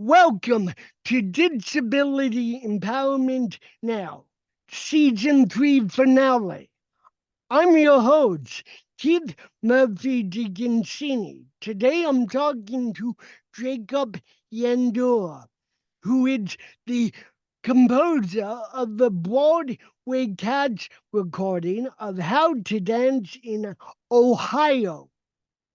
Welcome to Disability Empowerment Now, Season 3 finale. I'm your host, Keith Murphy DiGincini. Today I'm talking to Jacob Yandura, who is the composer of the Broadway Cats recording of How to Dance in Ohio.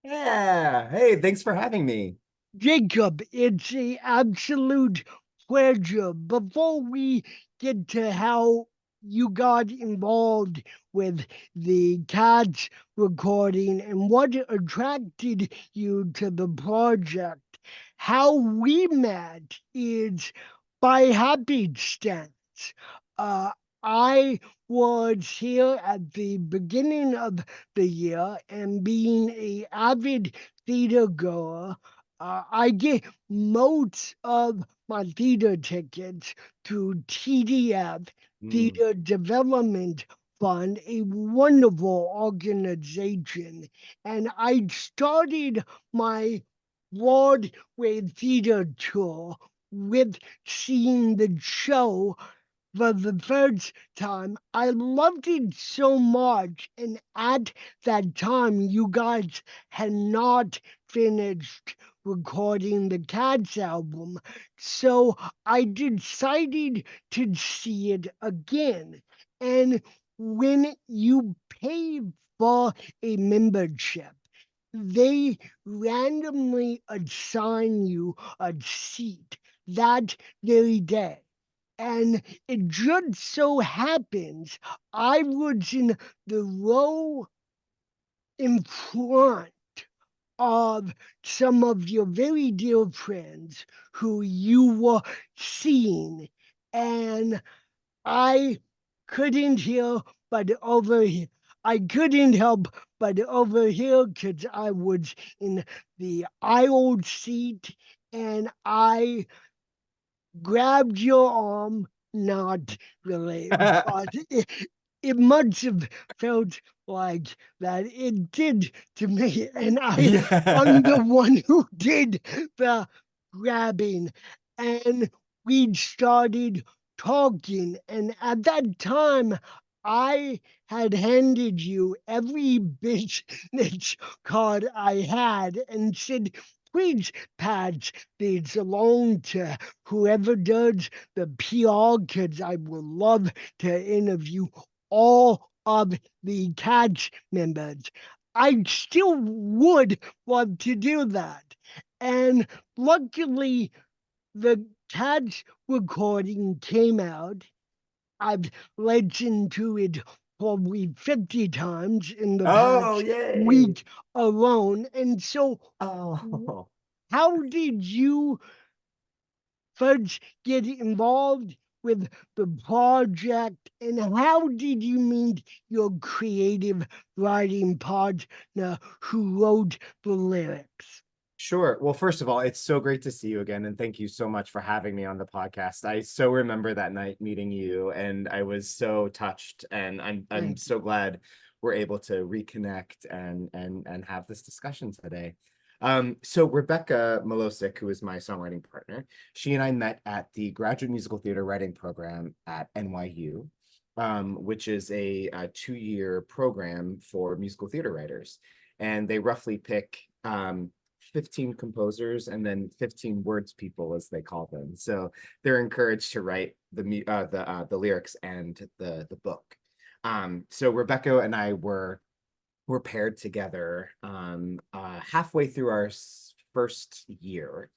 Yeah. Hey, thanks for having me. Jacob, it's an absolute pleasure. Before we get to how you got involved with the Cats recording and what attracted you to the project, how we met is by happenstance. Uh, I was here at the beginning of the year, and being a avid theater goer, I get most of my theater tickets through TDF, Mm. Theater Development Fund, a wonderful organization. And I started my Broadway theater tour with seeing the show for the first time. I loved it so much, and at that time, you guys had not finished recording the Cats album, so I decided to see it again. And when you pay for a membership, they randomly assign you a seat that very day. And it just so happens I was in the row in front of some of your very dear friends who you were seeing. And I couldn't hear but overhear. I couldn't help but overhear because I was in the aisle seat, and I grabbed your arm, not really, but it must have felt like that. It did to me, and I'm the Yeah. one who did the grabbing. And we started talking, and at that time, I had handed you every business card I had and said, please pass these along to whoever does the PR, because I would love to interview all of the Cats members. I still would love to do that. And luckily, the Cats recording came out. I've listened to it probably 50 times in the Oh, past yay. week alone. And so, Oh. how did you first get involved with the project, and how did you meet your creative writing partner who wrote the lyrics? Sure. Well, first of all, it's so great to see you again, and thank you so much for having me on the podcast. I so remember that night meeting you, and I was so touched, and I'm Thank so glad we're able to reconnect and have this discussion today. So Rebekah Melocik, who is my songwriting partner, she and I met at the Graduate Musical Theater Writing Program at NYU, which is a 2-year program for musical theater writers, and they roughly pick 15 composers and then 15 words people, as they call them. So they're encouraged to write the lyrics and the book. So Rebekah and I were paired together halfway through our first year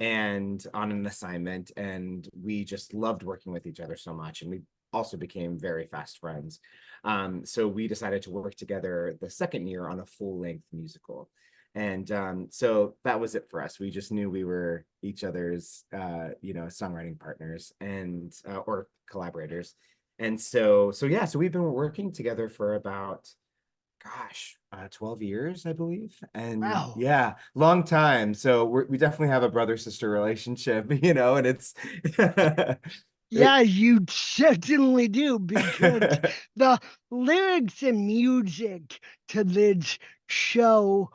and on an assignment, and we just loved working with each other so much, and we also became very fast friends. So we decided to work together the second year on a full-length musical. And so that was it for us. We just knew we were each other's, songwriting partners and or collaborators. And so yeah, so we've been working together for about, 12 years, I believe. And Wow. yeah, long time. So we definitely have a brother-sister relationship, and it's Yeah, it. you certainly do, because the lyrics and music to this show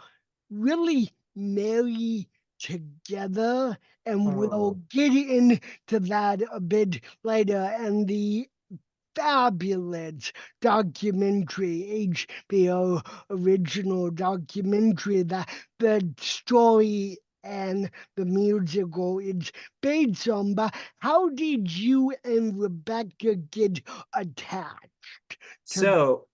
really marry together. and we'll Oh. get into that a bit later. And the fabulous documentary, HBO original documentary, that the story and the musical is based on. But how did you and Rebekah get attached to the? So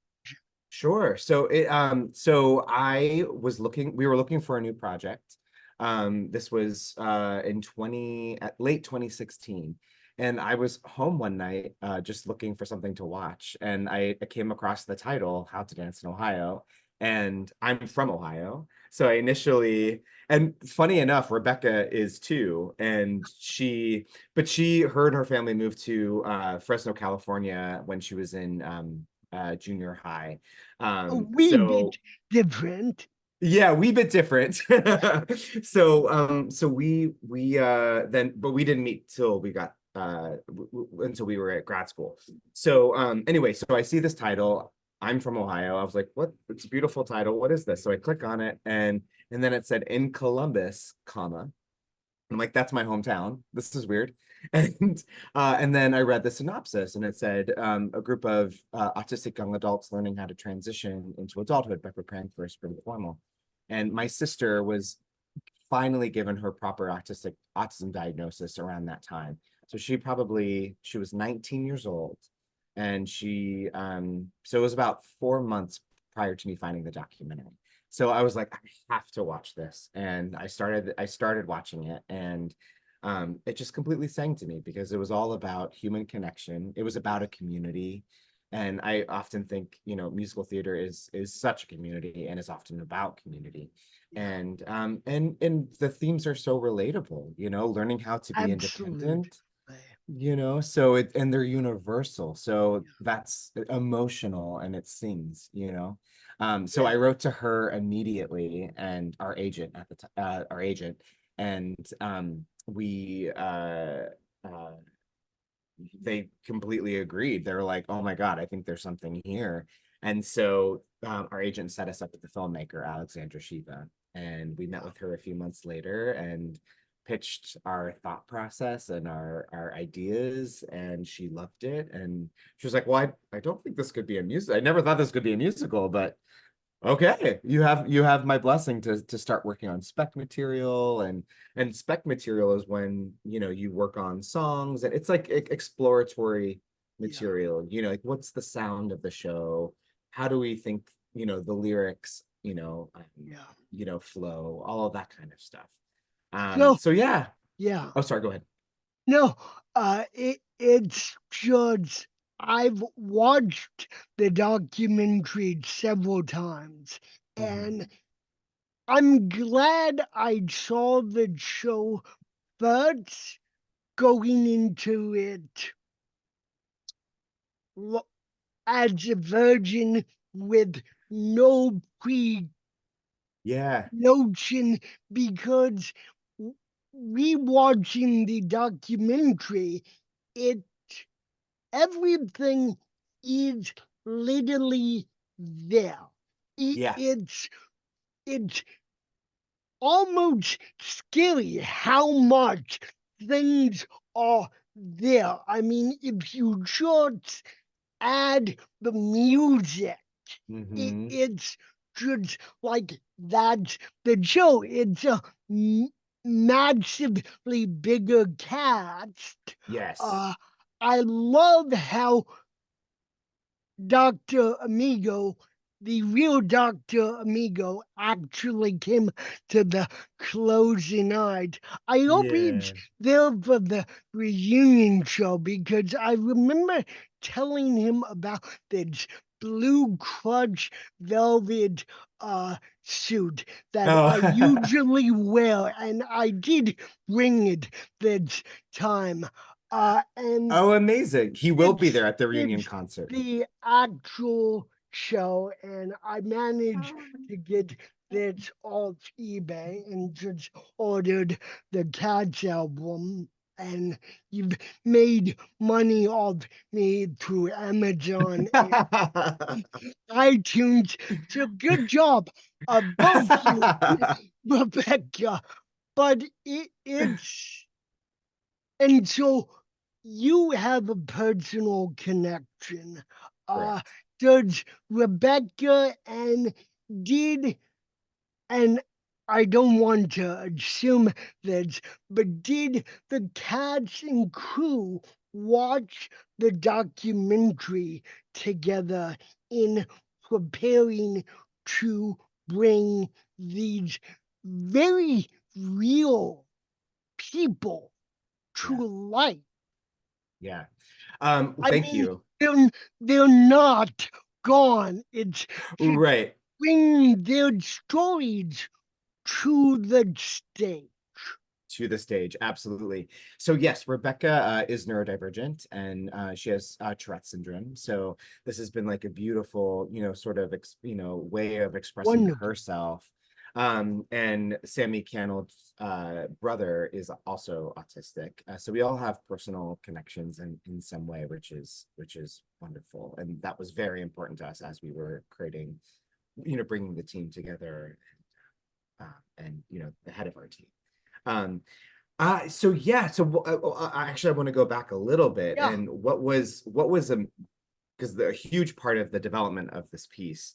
sure. So we were looking for a new project. This was in 20 at late 2016. And I was home one night just looking for something to watch. And I came across the title, How to Dance in Ohio. And I'm from Ohio. So I initially, and funny enough, Rebekah is too. Her and her family moved to Fresno, California when she was in junior high. A wee So bit different. yeah, we bit different. So we then, but we didn't meet till we got until we were at grad school. So anyway, so I see this title. I'm from Ohio. I was like, what? It's a beautiful title. What is this? So I click on it, and then it said in Columbus, comma. I'm like, that's my hometown. This is weird. And then I read the synopsis, and it said a group of autistic young adults learning how to transition into adulthood by preparing for a spring formal. And my sister was finally given her proper autism diagnosis around that time. So she was 19 years old, and so it was about 4 months prior to me finding the documentary. So I was like, I have to watch this, and I started watching it, and it just completely sang to me because it was all about human connection. It was about a community, and I often think, musical theater is such a community and is often about community. Yeah, And the themes are so relatable, learning how to be absolutely. independent, and they're universal, so Yeah. that's emotional, and it sings. So Yeah. I wrote to her immediately, and our agent at the our agent, and we uh they completely agreed. They were like, oh my God, I think there's something here. And so our agent set us up with the filmmaker, Alexandra Shiva. And we met with her a few months later and pitched our thought process and our ideas. And she loved it. And she was like, well, I don't think this could be a musical. I never thought this could be a musical, but okay, you have my blessing to start working on spec material, and spec material is when you work on songs, and it's like exploratory Yeah. material. Like what's the sound of the show? How do we think the lyrics Yeah. flow, all of that kind of stuff. So So yeah. yeah. Oh, sorry, go ahead. No, it's just I've watched the documentary several times, and Mhm. I'm glad I saw the show first, going into it as a virgin with no Yeah. notion, because rewatching the documentary, it everything is literally there. Yeah. It's almost scary how much things are there. I mean, if you just add the music, Hmm. it's just like that's the show. It's a massively bigger cast. Yes. Uh, I love how Dr. Amigo, the real Dr. Amigo, actually came to the closing night. I hope he's Yeah. there for the reunion show, because I remember telling him about this blue crushed velvet suit that I Oh. usually wear, and I did bring it this time. And Oh, amazing. He will be there at the reunion it's concert. the actual show, and I managed to get this off eBay and just ordered the Cats album. And you've made money off me through Amazon and iTunes. So good job, both you, Rebekah. But it's And so you have a personal connection. Uh, Correct. does Rebekah did and I don't want to assume this, but did the cast and crew watch the documentary together in preparing to bring these very real people to Yeah. life? Yeah. I Thank mean, you. they're not gone. It's to Right. bring their stories to the stage. To the stage, absolutely. So yes, Rebecca is neurodivergent, and she has Tourette syndrome. So this has been like a beautiful, sort of way of expressing Wonderful. herself. And Sammy Cannell's brother is also autistic, so we all have personal connections in some way, which is wonderful, and that was very important to us as we were creating, bringing the team together, and the head of our team. Um, so yeah, so actually, I want to go back a little bit, Yeah, and what was because the a huge part of the development of this piece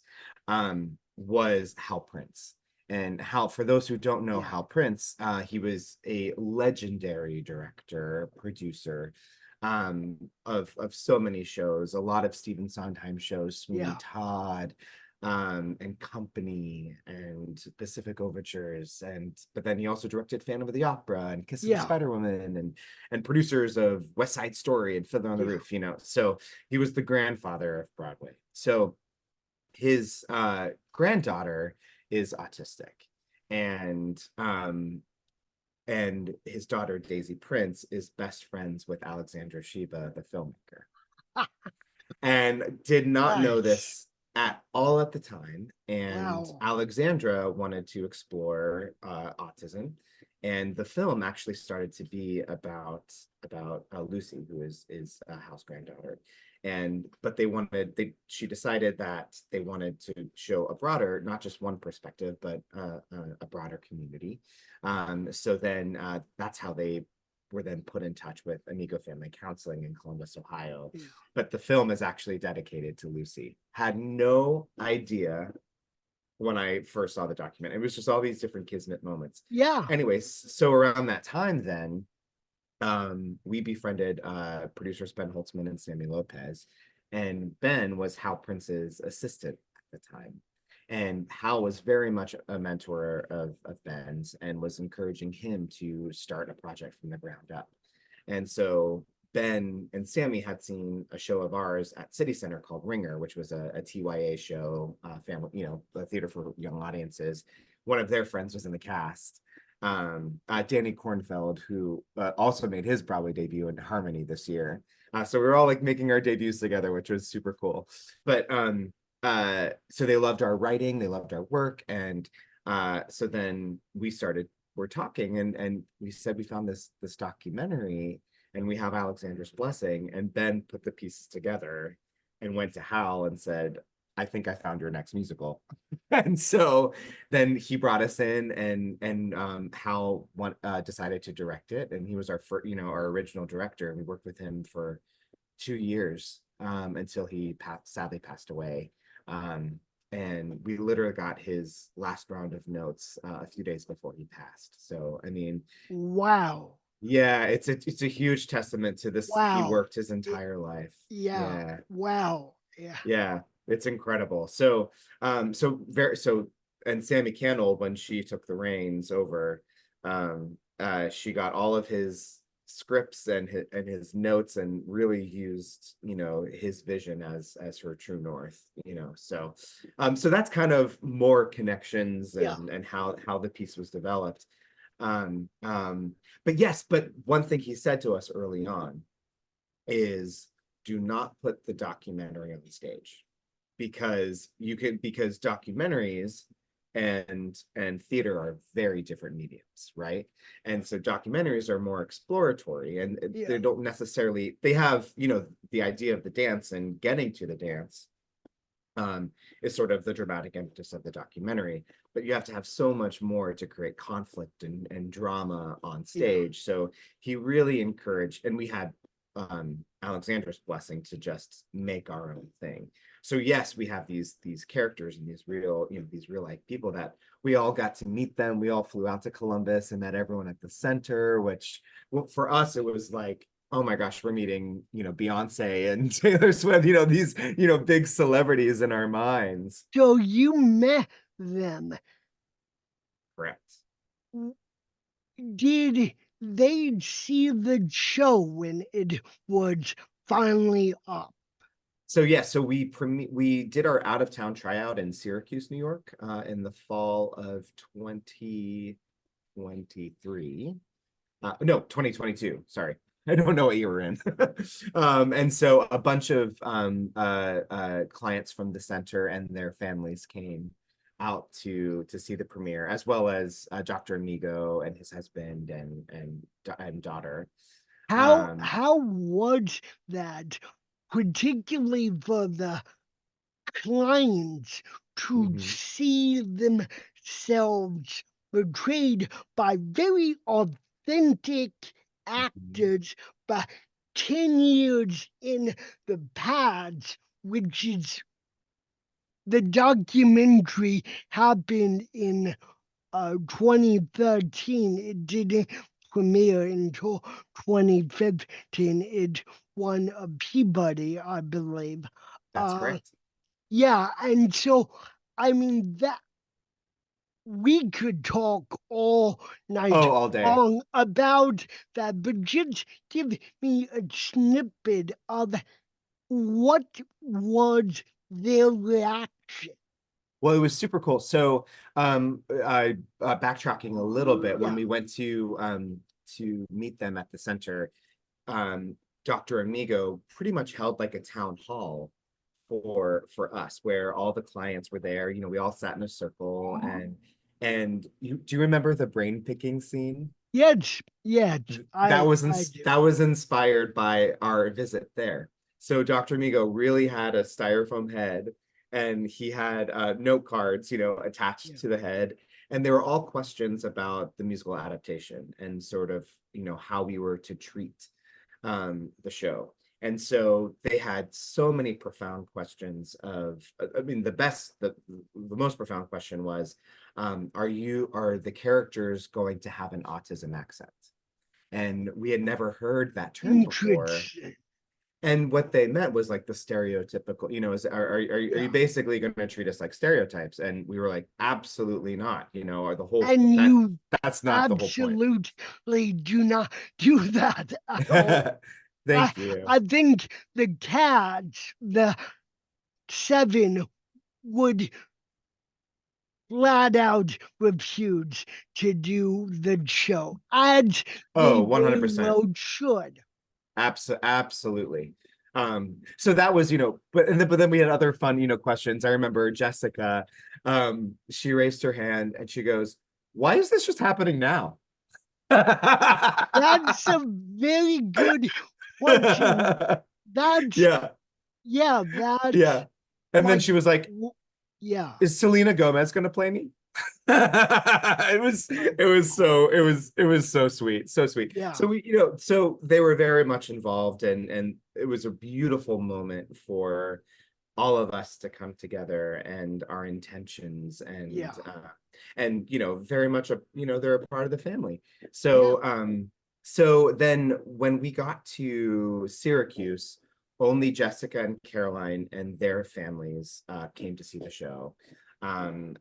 was Hal Prince. And Hal, for those who don't know yeah, Hal Prince, he was a legendary director, producer, of so many shows, a lot of Stephen Sondheim shows, Sweeney yeah, Todd, and Company and Pacific Overtures, and but then he also directed Phantom of the Opera and Kiss of the yeah, Spider Woman, and producers of West Side Story and Fiddler on the yeah. Roof. So he was the grandfather of Broadway. So his granddaughter is autistic, and his daughter Daisy Prince is best friends with Alexandra Sheba, the filmmaker, and did not know Nice. this at all at the time. And Wow. Alexandra wanted to explore autism, and the film actually started to be about Lucy, who is a house granddaughter. And but she decided that they wanted to show a broader, not just one perspective, but a broader community. So then that's how they were then put in touch with Amigo Family Counseling in Columbus, Ohio. Yeah. But the film is actually dedicated to Lucy. Had no idea when I first saw the document. It was just all these different kismet moments. Yeah. Anyways, so around that time, then we befriended producers Ben Holtzman and Sammy Lopez, and Ben was Hal Prince's assistant at the time. And Hal was very much a mentor of Ben's and was encouraging him to start a project from the ground up. And so Ben and Sammy had seen a show of ours at City Center called Wringer, which was a TYA show, family, a theater for young audiences. One of their friends was in the cast, Danny Kornfeld, who also made his Broadway debut in Harmony this year. So we were all like making our debuts together, which was super cool. But so they loved our writing, they loved our work, and so then we're talking, and we said we found this documentary, and we have Alexander's blessing, and Ben put the pieces together and went to Hal and said, I think I found your next musical. And so then he brought us in, and Hal decided to direct it, and he was our first, our original director. We worked with him for 2 years, until he sadly passed away. And we literally got his last round of notes a few days before he passed. So I mean, Wow. yeah, it's a huge testament to this. He Wow. worked his Y- entire life. Yeah. Yeah, Wow. Yeah. yeah, it's incredible. So and Sammy Cannell, when she took the reins over, she got all of his scripts and his notes, and really used, his vision as her true north. So that's kind of more connections, Yeah. and how the piece was developed. Um, um, but one thing he said to us early on is, do not put the documentary on the stage, because documentaries and theater are very different mediums, right? And so documentaries are more exploratory, and Yeah. they don't necessarily, they have, the idea of the dance and getting to the dance, is sort of the dramatic impetus of the documentary. But you have to have so much more to create conflict and drama on Yeah. stage. So he really encouraged, and we had Alexandra's blessing to just make our own thing. So yes, we have these characters and these real, these real life people that we all got to meet them. We all flew out to Columbus and met everyone at the center, which, well, for us it was like, oh my gosh, we're meeting, Beyonce and Taylor Swift, these, big celebrities in our minds. So you met them. Correct. Did they see the show when it was finally up? So yeah, so we did our out of town tryout in Syracuse, New York, in the fall of 2023. No, 2022. Sorry. I don't know what year we're in. And so a bunch of clients from the center and their families came out to see the premiere, as well as Dr. Amigo and his husband and daughter. How was that, particularly for the clients to Mhm, see themselves portrayed by very authentic mhm. actors, but 10 years in the past, which is the documentary happened in 2013. It didn't premiere until 2015. It won a Peabody, I believe. That's Uh, correct. yeah, and so I mean that we could talk all night Oh, all day. long about that, but just give me a snippet of what was their reaction. Well, it was super cool. So, I backtracking a little bit, when Yeah, we went to meet them at the center, Dr. Amigo pretty much held like a town hall for us, where all the clients were there. We all sat in a circle, and do you remember the brain picking scene? yes, yes, That was I do. that was inspired by our visit there. So Dr. Migo really had a styrofoam head, and he had note cards, attached Yeah. to the head, and they were all questions about the musical adaptation and sort of, how we were to treat the show. And so they had so many profound questions of, I mean, the most profound question was, are the characters going to have an autism accent? And we had never heard that term before. Interesting. And what they meant was like the stereotypical, are you Yeah. basically going to treat us like stereotypes? And we were like, absolutely not, or the whole And you that's not the whole point. absolutely do not do that at all. I Thank you. I think the cats, the seven, would flat out refuse to do the show, as they Oh, very 100%. well should. Absolutely. So that was, but then we had other fun, questions. I remember Jessica, she raised her hand and she goes, "Why is this just happening now?" That's a very good question. That's Yeah, yeah, that's yeah. And then like she was like, yeah. "Is Selena Gomez gonna play me?" Uh, it was so sweet, so sweet. yeah, So so they were very much involved, and it was a beautiful moment for all of us to come together, and our intentions, yeah, and very much they're a part of the family. yeah. So then when we got to Syracuse, only Jessica and Caroline and their families came to see the show. And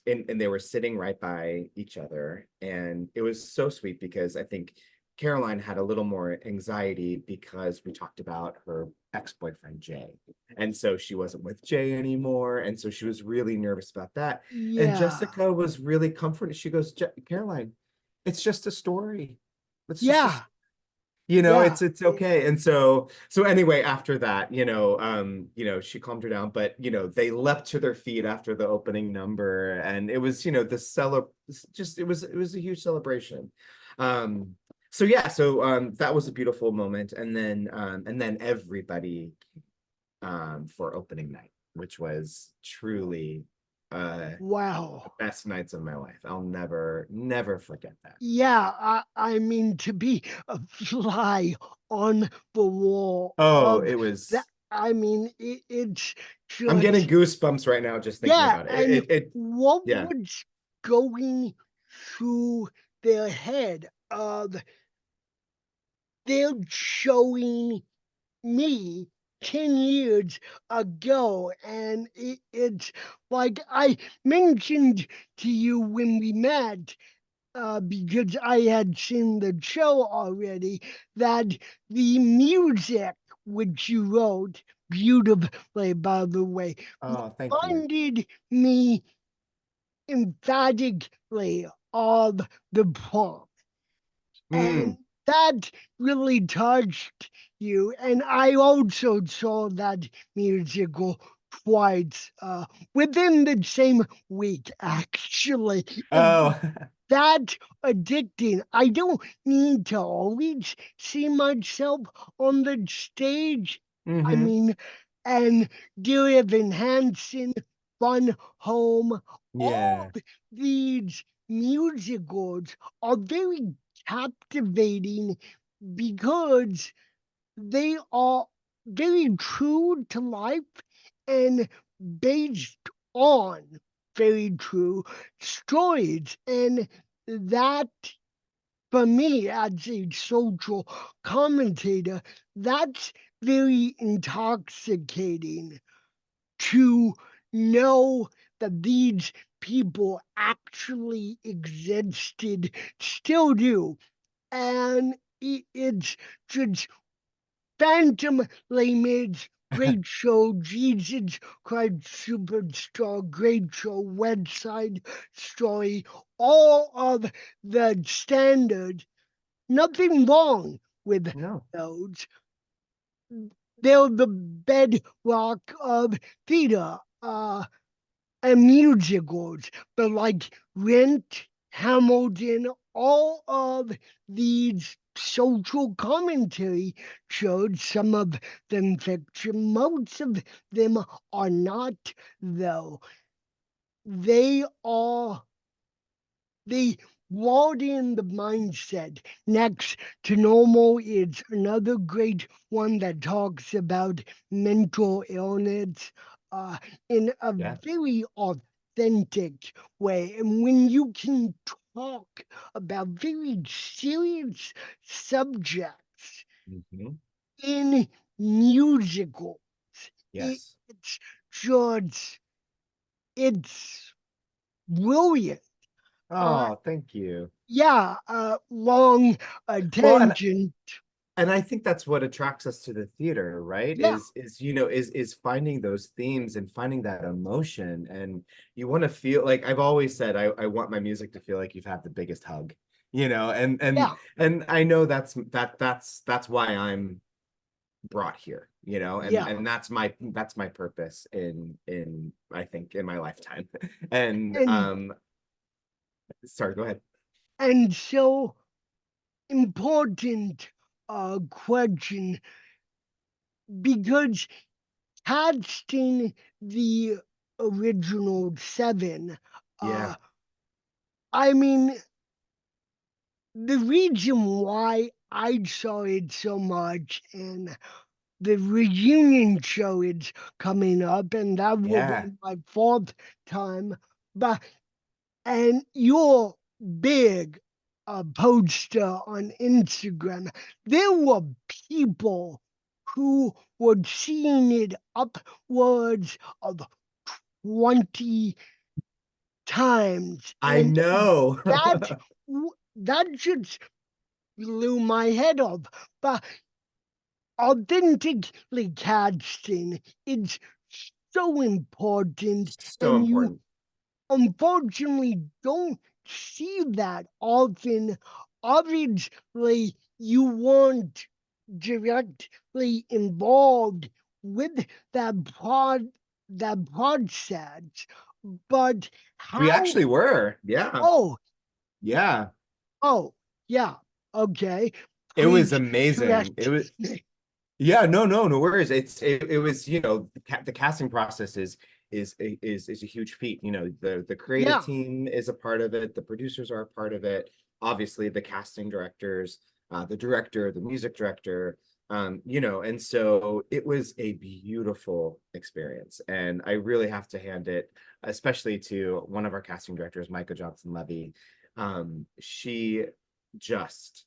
they were sitting right by each other, and it was so sweet because I think Caroline had a little more anxiety because we talked about her ex-boyfriend Jay, and so she wasn't with Jay anymore, and so she was really nervous about that. And Yeah. Jessica was really comforted. She goes, Caroline, it's just a story. It's just a Yeah. Yeah. it's okay. And so anyway, after that, she calmed her down, but they leapt to their feet after the opening number, and it was, it was a huge celebration. So yeah, so that was a beautiful moment. And then everybody for opening night. which was truly the Wow. best nights of my life. I'll never forget that. Yeah, I mean, to be a fly on the wall Oh, of it that, was. I mean, it's I'm getting just, goosebumps right now just thinking yeah, about it. and what Yeah. was going through their head of they're showing me 10 years ago, and it's like I mentioned to you when we met, because I had seen the show already, that the music which you wrote beautifully, by the way, Oh, thank you. reminded me emphatically of the prom. Mm. And that really touched you. And I also saw that musical twice within the same week, actually. It Oh. that addicting. I don't need to always see myself on the stage. I Hmm. mean, and Dear Evan Hansen, Fun Home, all Yeah. these musicals are very captivating because they are very true to life and based on very true stories. And that, for me, as a social commentator, that's very intoxicating to know that these people actually existed, still do. And it's just Phantom Laymates, great show. Jesus Christ Superstar, great show. West Side Story, all of the standards. Nothing wrong with No. those. They're the bedrock of theater and musicals, but like Rent, Hamilton, all of these social commentary shows, some of them fiction, most of them are not, though. They are, they broaden the mindset. Next to Normal is another great one that talks about mental illness in a Yeah. very authentic way. And when you can talk about very serious subjects Hmm. in musicals, Yes. it's just, it's brilliant. Uh, Oh, thank you. yeah, long Well, tangent. and I think that's what attracts us to the theater, right? Yeah, Is finding those themes and finding that emotion. And you want to feel like I've always said I want my music to feel like you've had the biggest hug, and yeah, I know that's why I'm brought here, yeah. that's my purpose in I think in my lifetime. And And sorry, go ahead. so important question, because casting the original seven, Yeah, uh, I mean, the reason why I saw it so much, and the reunion show is coming up, and that will yeah. be my fourth time. But and your big poster on Instagram, there were people who were seeing it upwards of 20 times, I and know. that that just blew my head off. But authentically casting is so important, So and you important. unfortunately don't see that often. Obviously, you weren't directly involved with that process, but We how? actually were. Yeah. Oh, Yeah. oh, yeah, okay. It was Please amazing. correct me. Yeah, no worries. It was, the casting process is a huge feat. The creative Yeah, team is a part of it, the producers are a part of it, obviously the casting directors, the director, the music director, and so it was a beautiful experience. And I really have to hand it, especially to one of our casting directors, Micah Johnson Levy. She just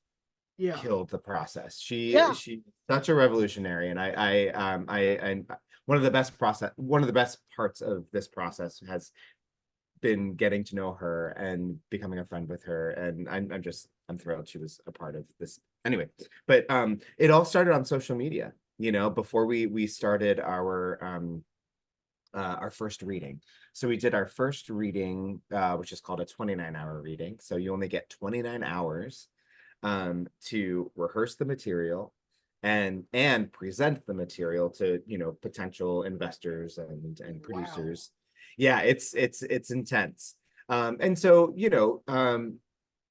yeah, killed the process. yeah. She such a revolutionary, and and one of the best parts of this process has been getting to know her and becoming a friend with her, and I'm thrilled she was a part of this anyway. But it all started on social media, before we started our first reading. So we did our first reading, which is called a 29-hour reading. So you only get 29 hours to rehearse the material and present the material to potential investors and Wow. producers. Yeah, it's intense. And so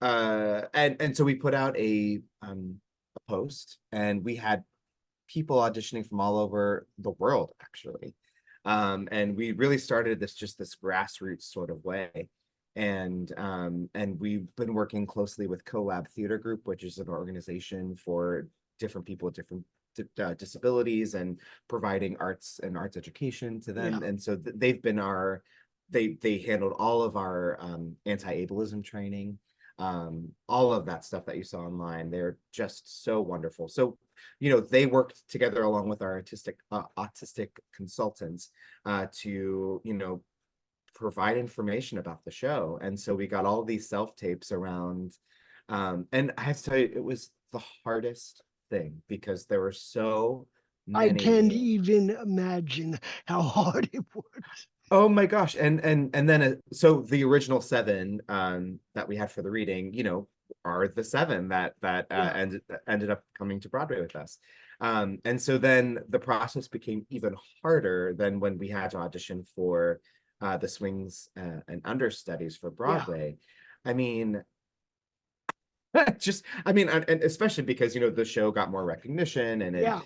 and so we put out a post, and we had people auditioning from all over the world, actually. And we really started this grassroots sort of way. And we've been working closely with Collab Theater Group, which is an organization for different people with different disabilities, and providing arts and arts education to Yeah. them. And so they've been they handled all of our anti-ableism training, all of that stuff that you saw online. They're just so wonderful. So they worked together along with our autistic consultants to provide information about the show. And so we got all these self-tapes around, and I have to tell you, it was the hardest thing because there were so I many can't rules. even imagine how hard it was. Oh my gosh. And then so the original seven that we had for the reading, are the seven that Yeah. ended up coming to Broadway with us. And so then the process became even harder than when we had to audition for the swings and understudies for Yeah. Broadway. I mean, and especially because the show got more recognition, and Yeah.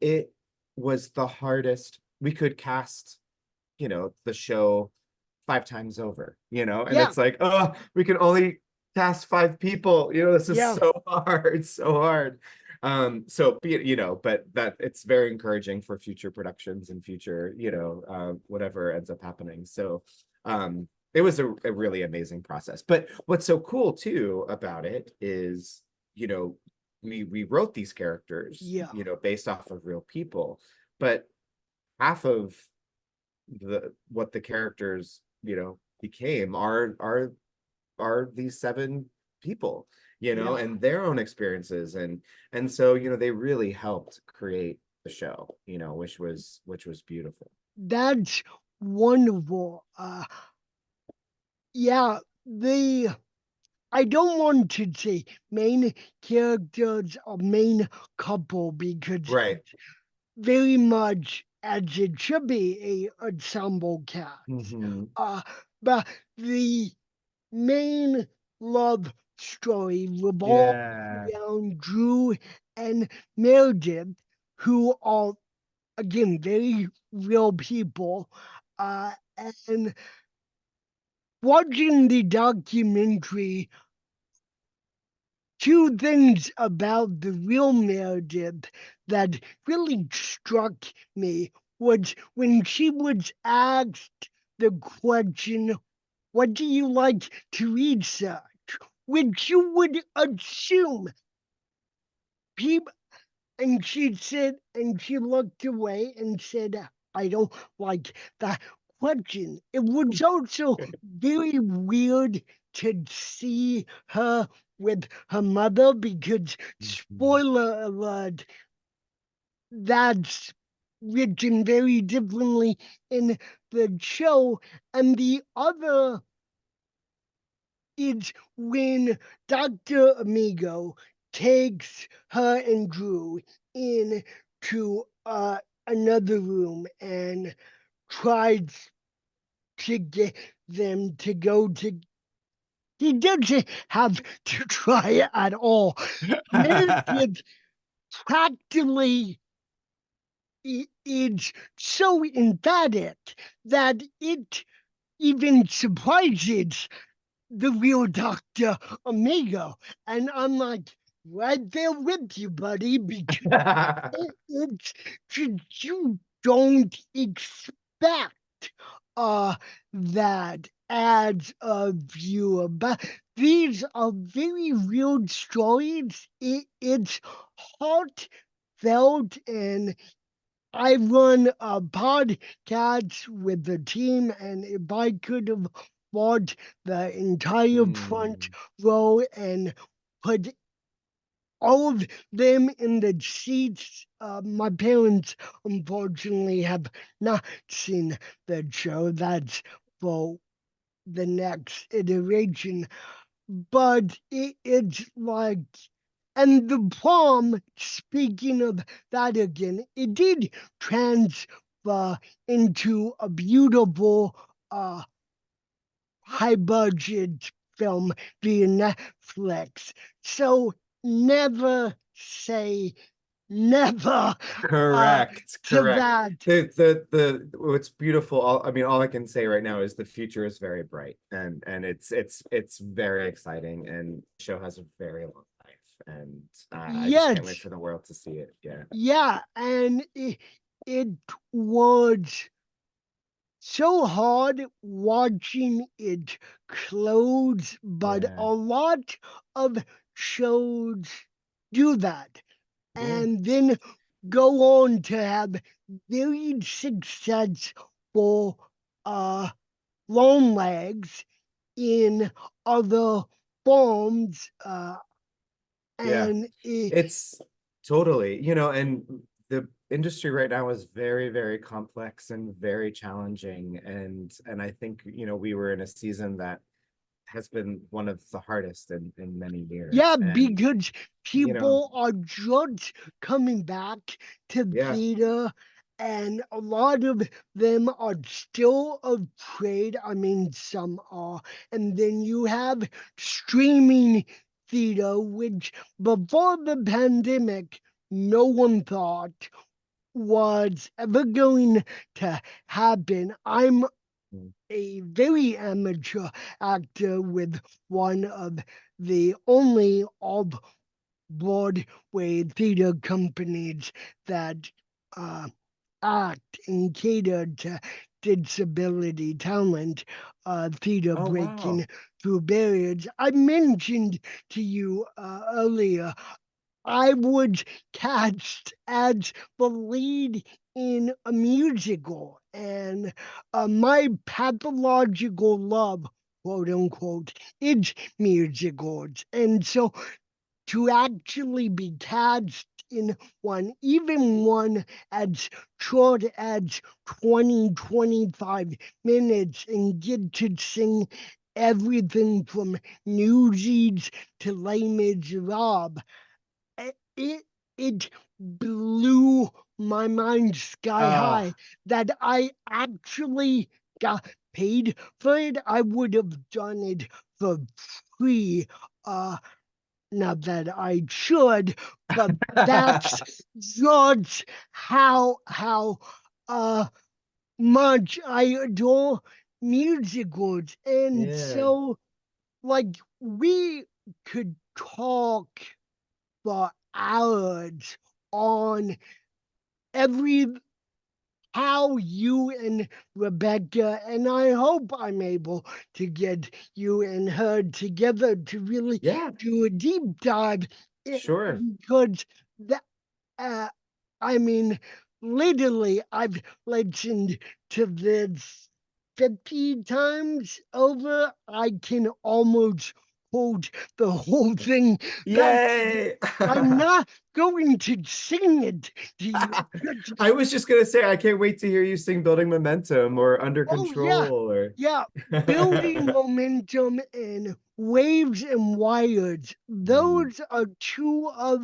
it was the hardest. We could cast the show 5 times over, and Yeah. it's like, oh, we can only cast 5 people, this is Yeah. so hard, so hard. So but that it's very encouraging for future productions and future, whatever ends up happening. So it was a really amazing process. But what's so cool too about it is, we wrote these characters, Yeah. based off of real people, but half of what the characters became are these 7 people, Yeah. and their own experiences, and so they really helped create the show, which was beautiful. That's wonderful. Yeah, the I don't want to say main characters or main couple because Right. very much as it should be a ensemble cast. Hmm. Uh, but the main love story revolves Yeah. around Drew and Meredith, who are again very real people. And watching the documentary, two things about the real Meredith that really struck me was when she was asked the question, "What do you like to research?" Which you would assume people, and she said, and she looked away and said, "I don't like that question." It was also very weird to see her with her mother because, Mhm. spoiler alert, that's written very differently in the show. And the other is when Dr. Amigo takes her and Drew into another room and tries to get them to go to. He doesn't have to try at all. Meredith practically is so emphatic that it even surprises the real Dr. Omega. And I'm like, right there with you, buddy, because it's just you don't expect that as a viewer. But these are very real stories. It's heartfelt, and I run a podcast with the team, and if I could have bought the entire front Mm, row and put all of them in the seats, my parents unfortunately have not seen the show. That's for the next iteration. But it's like, and the prom, speaking of that again, it did transfer into a beautiful high budget film via Netflix. So never say never uh, correct, to correct. that. What's beautiful, I mean, all I can say right now is the future is very bright, and it's very exciting, and the show has a very long life, and I just can't wait Yes, for the world to see it. Yeah. yeah, and it was so hard watching it close, but Yeah. a lot of shows do that Yeah. and then go on to have very successful long legs in other forms. Yeah. And It's totally, and the industry right now is very, very complex and very challenging. And I think, we were in a season that has been one of the hardest in many yeah, years. And, because you know, people are just coming back to yeah. theater, and a lot of them are still afraid. I mean, some are. And then you have streaming theater, which before the pandemic, no one thought was ever going to happen. I'm Mm. a very amateur actor with one of the only off-Broadway theater companies that uh, act and cater to disability talent, theater Oh, wow. breaking through barriers. I mentioned to you earlier I was cast as the lead in a musical, and my pathological love, quote unquote, is musicals. And so to actually be cast in one, even one as short as 20-25 minutes, and get to sing everything from Newsies to Les Miserables, it it blew my mind sky Uh, high that I actually got paid for it. I would have done it for free. Uh, Not that I should, but that's just how uh much I adore musicals. And yeah. so like we could talk for hours on every how you and Rebecca, and I hope I'm able to get you and her together to really Yeah, do a deep dive sure. because that uh, I mean literally I've listened to this 50 times over. I can almost hold the whole thing back. Yay. I'm not going to sing it to you. I was just gonna say, I can't wait to hear you sing Building Momentum or Under Oh, yeah. Control or Yeah. Building momentum and waves and wires. Mm. Those are two of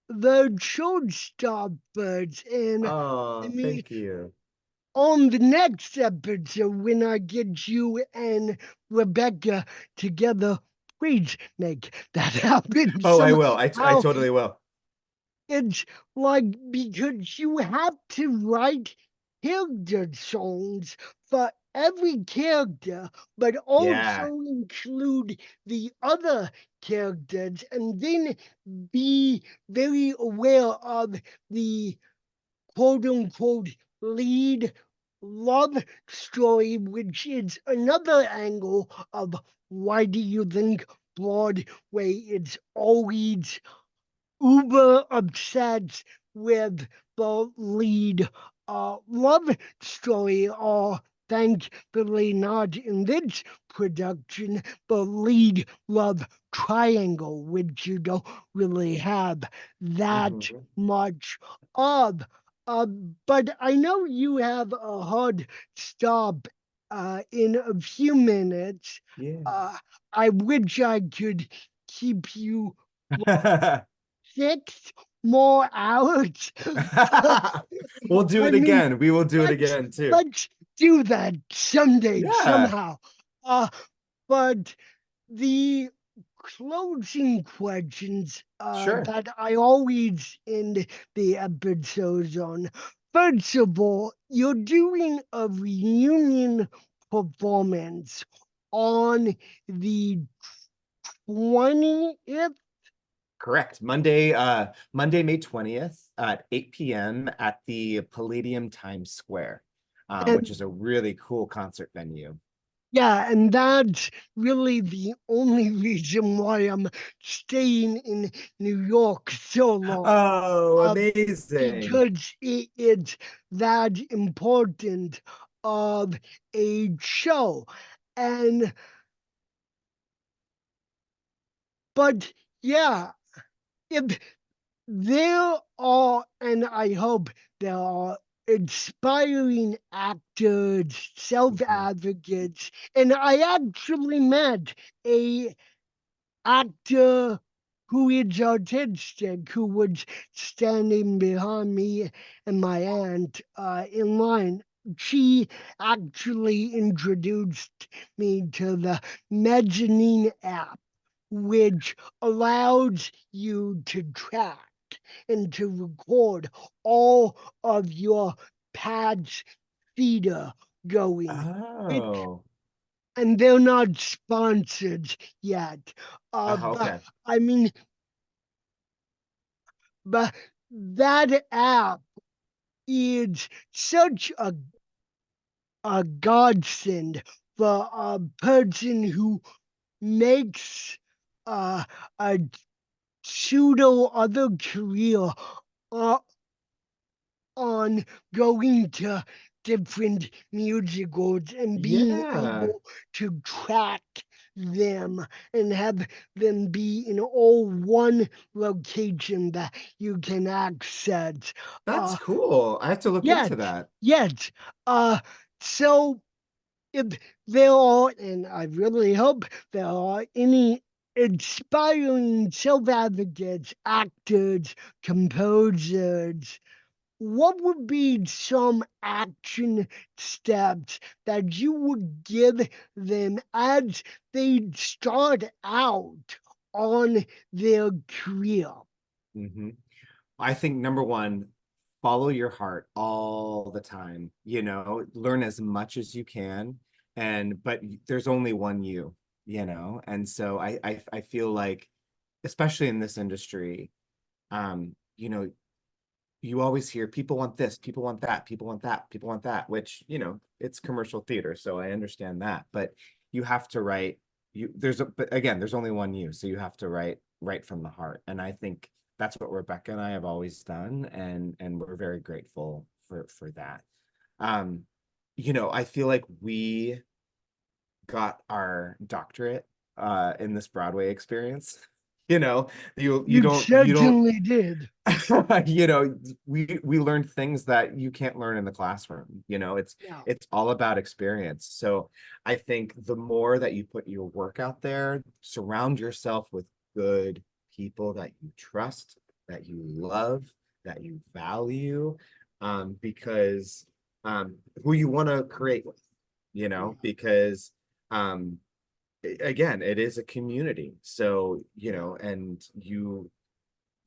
the showstoppers. And I Oh, mean, thank you. on the next episode, when I get you and Rebecca together, please make that happen Oh, I will. I somehow. totally will. it's like because you have to write character songs for every character, but Yeah. also include the other characters, and then be very aware of the quote unquote lead love story, which is another angle of why do you think Broadway is always uber obsessed with the lead love story, or thankfully not in this production, the lead love triangle, which you don't really have that Mhm. much of. Uh, but I know you have a hard stop in a few minutes. Yeah. Uh, I wish I could keep you 6 more hours. But We'll do I it mean, again. We will do it let's again too. let's do that someday, Yeah, somehow. Uh, but the closing questions sure. that I always end the episodes on. First of all, you're doing a reunion performance on the 20th. Correct. Monday, May 20th at 8 p.m. at the Palladium Times Square, which And is a really cool concert venue. yeah, and that's really the only reason why I'm staying in New York so long. Oh, Uh, amazing. because it's that important of a show. And but yeah, if there are, and I hope there are, inspiring actors, self Mhm. advocates, and I actually met a actor who is autistic who was standing behind me and my aunt in line. She actually introduced me to the Mezzanine app, which allows you to track and to record all of your past theater going, which, Oh, and they're not sponsored yet. But okay. I mean, but that app is such a godsend for a person who makes a pseudo other career uh, on going to different musicals and being Yeah, able to track them and have them be in all one location that you can access. that's Uh, cool. I have to look yet, into that. yet, so if there are, and I really hope there are any inspiring self advocates, actors, composers, what would be some action steps that you would give them as they start out on their career? hmm I think number one, follow your heart all the time. Learn as much as you can, but there's only one you, and so I feel like, especially in this industry, um, you know, you always hear people want this, people want that, people want that, people want that, which, it's commercial theater, so I understand that. But you have to write, but again, there's only one you, so you have to write from the heart. And I think that's what Rebekah and I have always done, and we're very grateful for that. Um, I feel like we got our doctorate in this Broadway experience. You know, you You don't certainly did. you know we learned things that you can't learn in the classroom. Yeah. It's all about experience. So I think the more that you put your work out there, surround yourself with good people that you trust, that you love, that you value, because who you want to create with, Yeah. because um again, it is a community. So, and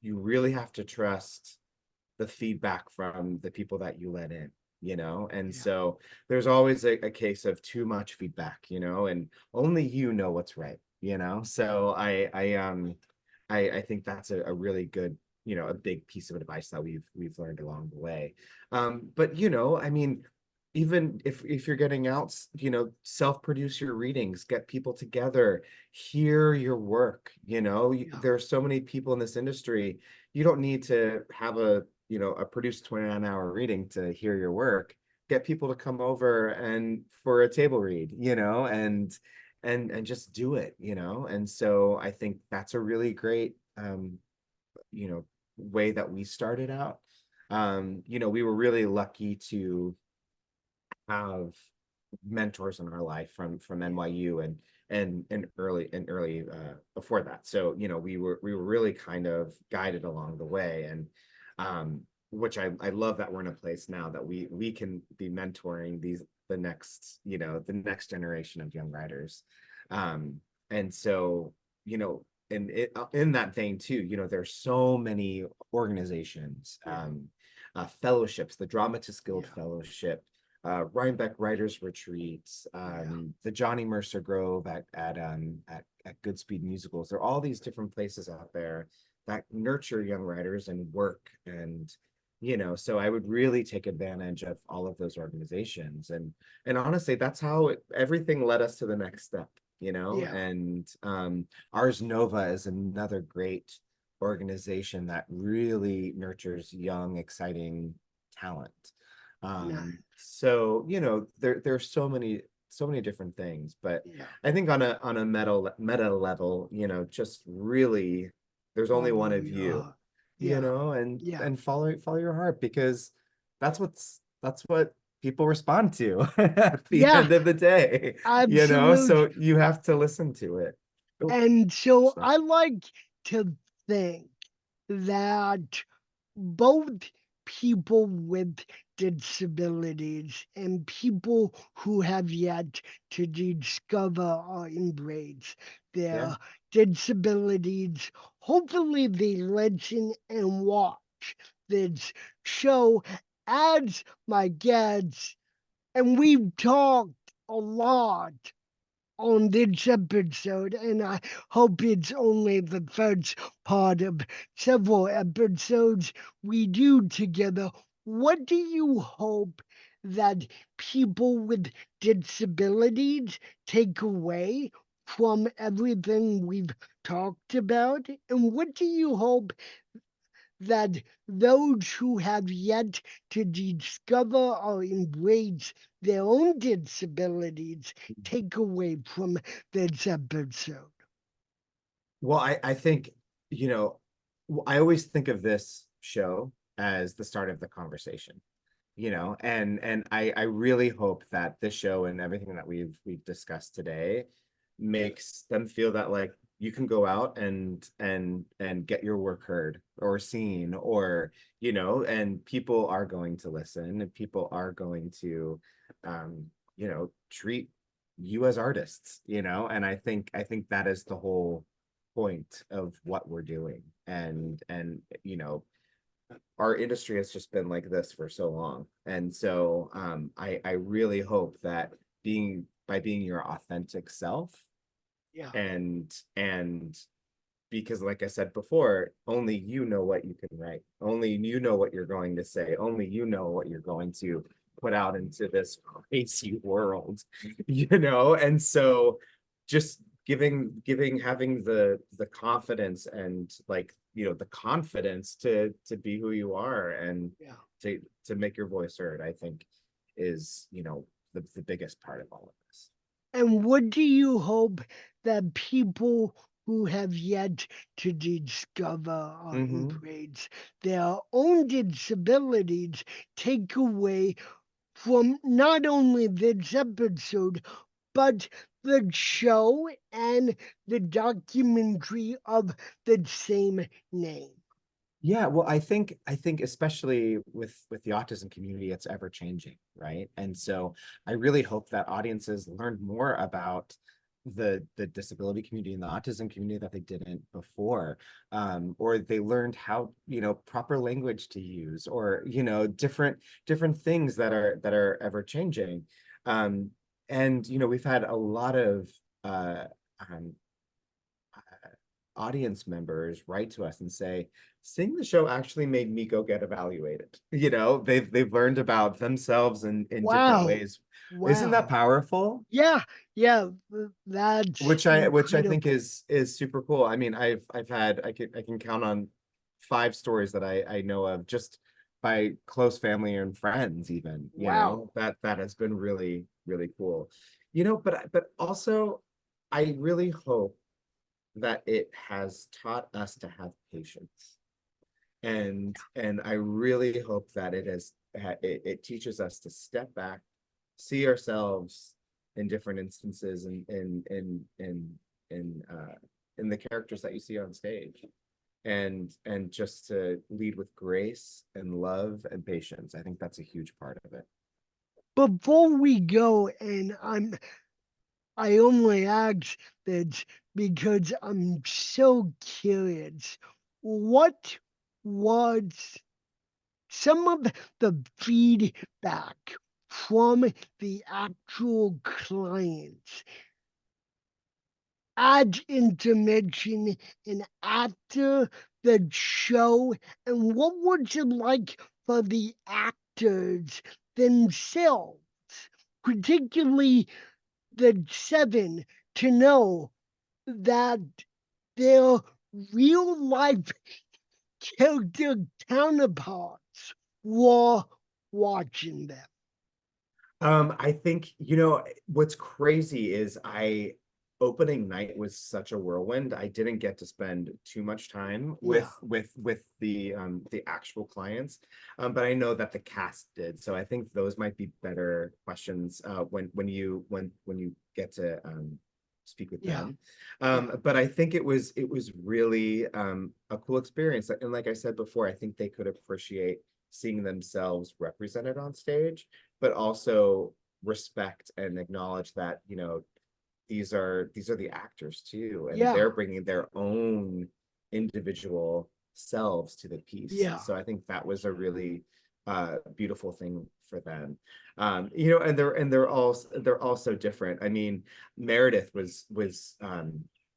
you really have to trust the feedback from the people that you let in, and Yeah. so there's always a case of too much feedback, and only you know what's right, so I think that's a really good, a big piece of advice that we've learned along the way. But I mean, even if you're getting out, self-produce your readings, get people together, hear your work. Yeah. There are so many people in this industry. You don't need to have a produced 29-hour reading to hear your work. Get people to come over and for a table read, and just do it, and so I think that's a really great you know way that we started out. We were really lucky to have mentors in our life from Yeah. NYU and early before that. So, we were really kind of guided along the way, and which I love that we're in a place now that we can be mentoring the next generation of young writers. And so, in that vein too, there's so many organizations, Yeah. fellowships, the Dramatist Guild Yeah. Fellowship, Rhinebeck Writers Retreats, Yeah. the Johnny Mercer Grove at Goodspeed Musicals. There are all these different places out there that nurture young writers and work, and so I would really take advantage of all of those organizations, and honestly, that's how everything led us to the next step. Yeah. And Ars Nova is another great organization that really nurtures young, exciting talent. Nice. So there's so many different things, but Yeah. I think on a meta level, just really there's only one Follow of your you, heart. Yeah. and Yeah. and follow your heart, because that's what people respond to at the Yeah. end of the day, Absolute. so you have to listen to it. Oh, And so so, I like to think that both people with disabilities and people who have yet to discover or embrace yeah. their disabilities, hopefully they listen and watch this show as my guests. And we've talked a lot on this episode, and I hope it's only the first part of several episodes we do together. What do you hope that people with disabilities take away from everything we've talked about? And what do you hope that those who have yet to discover or embrace their own disabilities take away from this episode? Well, I think, you know, I always think of this show as the start of the conversation, and I really hope that this show and everything that we've discussed today makes them feel that, like, you can go out and get your work heard or seen, or and people are going to listen, and people are going to treat you as artists, and I think that is the whole point of what we're doing. And our industry has just been like this for so long, and so I really hope that being your authentic self, Yeah, and because, like I said before, only you know what you can write, only you know what you're going to say, only you know what you're going to put out into this crazy world, and so just having the confidence, and, like, the confidence to be who you are, and yeah. to make your voice heard, I think, is the biggest part of all of this. And what do you hope that people who have yet to discover or Hmm. embrace their own disabilities take away from not only this episode, but the show and the documentary of the same name? Yeah, well, I think especially with the autism community, it's ever changing, right? And so I really hope that audiences learn more about the disability community and the autism community that they didn't before, or they learned how, proper language to use, or different things that are ever changing. And we've had a lot of uh, um, audience members write to us and say, seeing the show actually made me go get evaluated. They've learned about themselves in different Wow. ways. Isn't that Wow. powerful? Yeah, yeah, that's Which I think incredible. is super cool. I mean, I've had I can count on 5 stories that I know of, just by close family and friends even, Wow. that has been really, really cool. But also I really hope that it has taught us to have patience. And I really hope that it teaches us to step back, see ourselves in different instances, in the characters that you see on stage, and just to lead with grace and love and patience. I think that's a huge part of it. Before we go, and I only ask this because I'm so curious. What was some of the feedback from the actual clients at intermission and after the show? And what was it like for the actors themselves, particularly the 7, to know that their real life character counterparts were watching them? I think, what's crazy is opening night was such a whirlwind. I didn't get to spend too much time Yeah, with the actual clients. But I know that the cast did. So I think those might be better questions when you get to speak with yeah, them. yeah, But I think it was really a cool experience. And like I said before, I think they could appreciate seeing themselves represented on stage, but also respect and acknowledge that, these are the actors too, and yeah, they're bringing their own individual selves to the piece. yeah, So I think that was a really beautiful thing for them. And they're all so different. I mean, Meredith was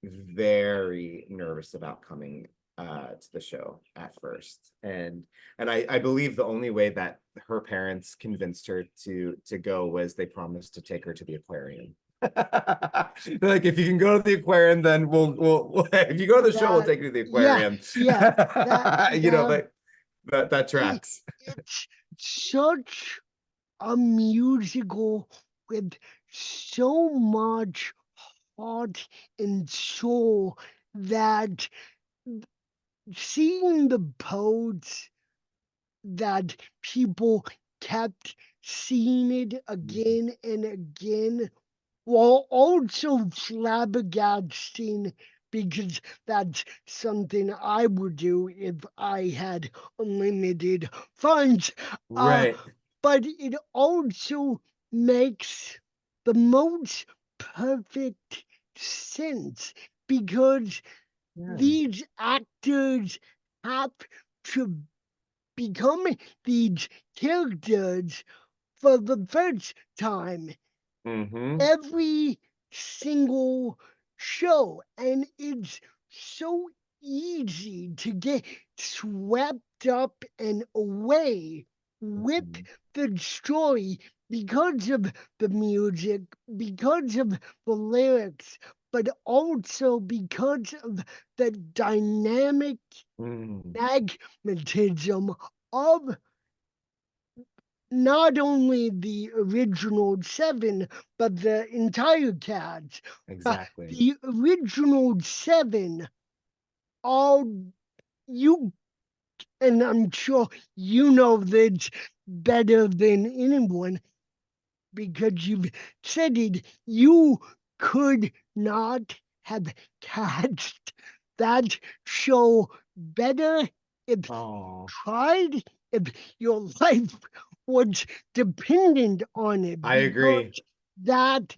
very nervous about coming to the show at first, and I believe the only way that her parents convinced her to go was they promised to take her to the aquarium. They're like, if you can go to the aquarium, then we'll if you go to the show, we'll that, take you to the yeah, aquarium. yeah, You know, that that it, tracks. it's such a musical with so much heart and soul that seeing the posts that people kept seeing it again and again, while also flabbergasting, because that's something I would do if I had unlimited funds. Uh, Right. but it also makes the most perfect sense because Yeah. these actors have to become these characters for the first time Mm-hmm. every single show. And it's so easy to get swept up and away with the story because of the music, because of the lyrics, but also because of the dynamic Mm, magnetism of not only the original 7, but the entire cast. exactly. The original 7 are you, and I'm sure you know this better than anyone because you've said it. You could not have cast that show better if Oh, tried, if your life was dependent on it, I because agree. that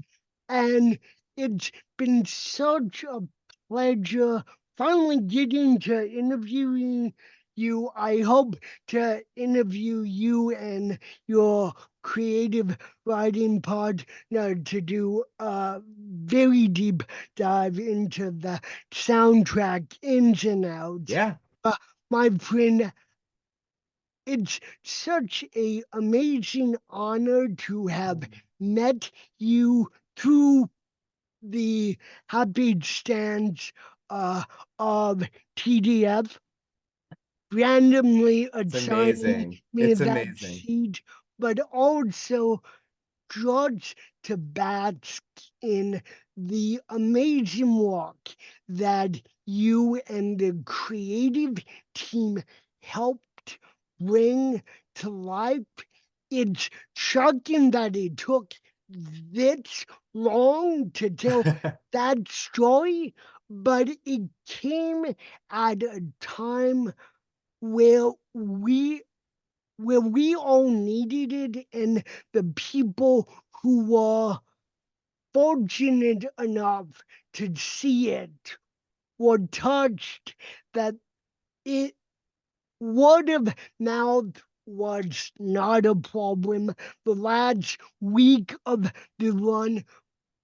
and It's been such a pleasure finally getting to interviewing you. I hope to interview you and your creative writing partner to do a very deep dive into the soundtrack ins and outs. Yeah. My friend, it's such a amazing honor to have met you through the happy stands of TDF randomly It's assigning amazing. me It's that amazing. seat, but also just to bask in the amazing work that you and the creative team helped bring to life. It's shocking that it took this long to tell that story, but it came at a time where we all needed it, and the people who were fortunate enough to see it were touched that it word of mouth was not a problem. The last week of the run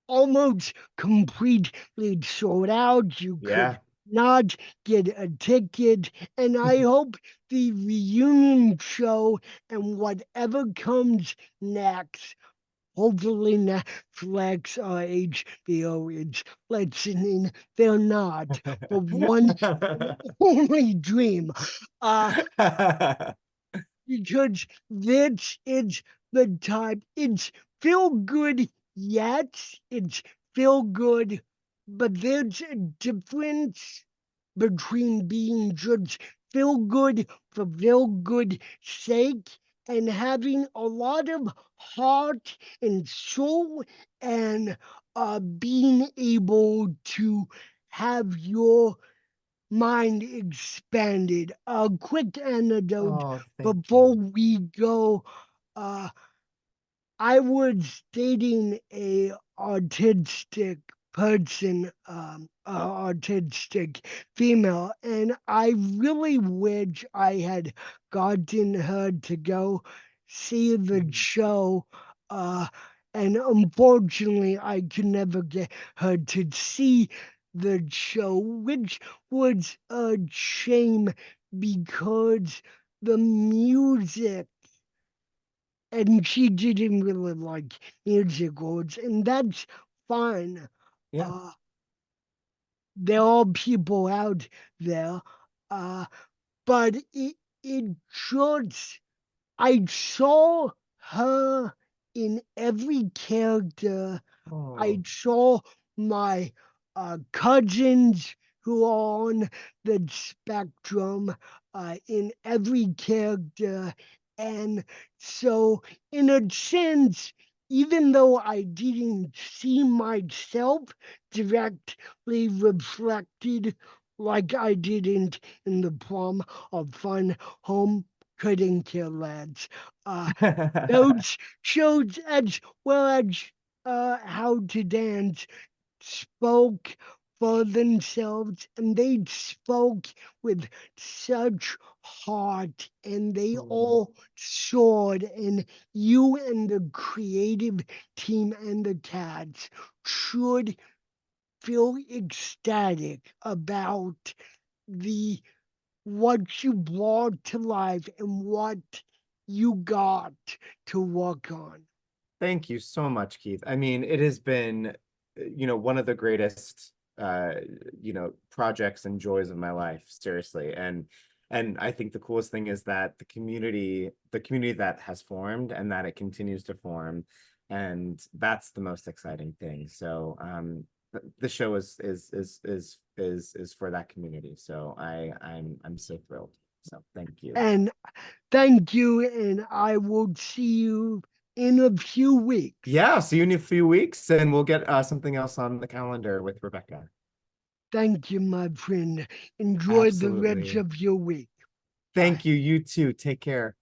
almost completely sold out. You Yeah. could not get a ticket. And I hope the reunion show and whatever comes next, hopefully Netflix or HBO is listening. They're not, but one only dream. Uh, because this is the type, it's feel good, yes, it's feel good, but there's a difference between being just feel good for feel good sake and having a lot of heart and soul and being able to have your mind expanded. A quick anecdote Oh, thank before you. we go. Uh, I was dating a autistic person, a autistic female, and I really wish I had gotten her to go see the Mm. show. Uh, and unfortunately, I could never get her to see the show, which was a shame because the music, and she didn't really like musicals, and that's fine. Yeah. Uh, there are people out there, uh, but it just, I saw her in every character. I Oh. saw my cousins who are on the spectrum in every character. And so, in a sense, even though I didn't see myself directly reflected like I didn't in the prom of Fun Home Couldn't Care Lads, those shows as well as How to Dance spoke for themselves, and they spoke with such heart, and they Mm. all soared. And you and the creative team and the cats should feel ecstatic about the what you brought to life and what you got to work on. Thank you so much, Keith. I mean, it has been, one of the greatest, projects and joys of my life, seriously. And I think the coolest thing is that the community that has formed and that it continues to form, and that's the most exciting thing. So, the show is for that community. So I'm so thrilled. So thank you. And thank you, and I will see you in a few weeks. Yeah, see you in a few weeks, and we'll get something else on the calendar with Rebekah. Thank you, my friend. Enjoy the rest Absolutely. of your week. Thank Bye. you. You too. Take care.